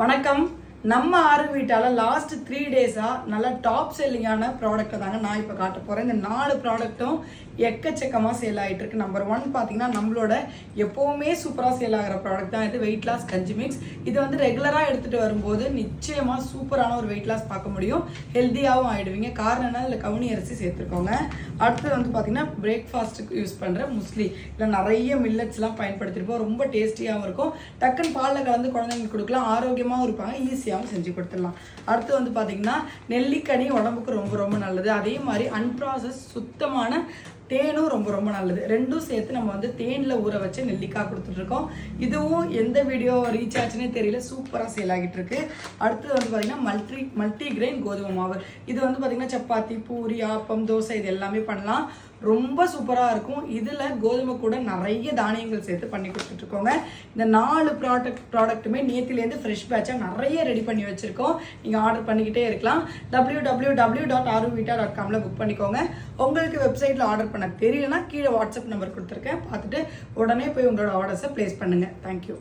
வணக்கம். நம்ம ஆறு வீட்டால லாஸ்ட் 3 டேஸா நல்ல டாப் செல்லிங்கான ப்ராடக்ட்டை தாங்க நான் இப்போ காட்ட போகிறேன். இந்த 4 ப்ராடக்ட்டும் எக்கச்சக்கமாக சேல் ஆகிட்டு இருக்கு. நம்பர் 1 பார்த்தீங்கன்னா நம்மளோட எப்போவுமே சூப்பராக சேல் ஆகிற ப்ராடக்ட் தான் இது, வெயிட் லாஸ் கஞ்சி மிக்ஸ். இது வந்து ரெகுலராக எடுத்துகிட்டு வரும்போது நிச்சயமாக சூப்பரான ஒரு வெயிட் லாஸ் பார்க்க முடியும், ஹெல்த்தியாகவும் ஆகிடுவீங்க. காரணம் என்ன, இதில் கவுனி அரிசி சேர்த்துருக்கோங்க. அடுத்தது வந்து பார்த்தீங்கன்னா பிரேக்ஃபாஸ்ட்டுக்கு யூஸ் பண்ணுற முஸ்லி. இதில் நிறைய மில்லட்ஸ்லாம் பயன்படுத்திருப்போம், ரொம்ப டேஸ்டியாகவும் இருக்கும். டக்குன்னு பாலில் கலந்து குழந்தைங்களுக்கு கொடுக்கலாம், ஆரோக்கியமாகவும் இருப்பாங்க, ஈஸியாகவும் செஞ்சு கொடுத்துடலாம். அடுத்து வந்து பார்த்தீங்கன்னா நெல்லிக்கனி உடம்புக்கு ரொம்ப ரொம்ப நல்லது. அதே மாதிரி அன்ப்ராசஸ் சுத்தமான தேனும் ரொம்ப ரொம்ப நல்லது. ரெண்டும் சேர்த்து நம்ம வந்து தேனில் ஊற வச்சு நெல்லிக்காய் கொடுத்துட்ருக்கோம். இதுவும் எந்த வீடியோ ரீச் ஆச்சுன்னே தெரியல, சூப்பராக சேல் ஆகிட்டு இருக்கு. அடுத்தது வந்து பார்த்தீங்கன்னா மல்டிகிரெயின் கோதுமை மாவு. இது வந்து பார்த்தீங்கன்னா சப்பாத்தி, பூரி, ஆப்பம், தோசை இது எல்லாமே பண்ணலாம், ரொம்ப சூப்பராக இருக்கும். இதில் கோதுமை கூட நிறைய தானியங்கள் சேர்த்து பண்ணி கொடுத்துட்ருக்கோங்க. இந்த 4 ப்ராடக்ட்டுமே நேற்றுலேருந்து ஃப்ரெஷ் பேட்சாக நிறைய ரெடி பண்ணி வச்சுருக்கோம். நீங்கள் ஆர்டர் பண்ணிக்கிட்டே இருக்கலாம். www.aruvita.comல புக் பண்ணிக்கோங்க. உங்களுக்கு வெப்சைட்டில் ஆர்டர் பண்ண தெரியலனா கீழே வாட்ஸ்அப் நம்பர் கொடுத்துருக்கேன், பார்த்துட்டு உடனே போய் உங்களோட ஆர்டர்ஸை ப்ளேஸ் பண்ணுங்கள். தேங்க்யூ.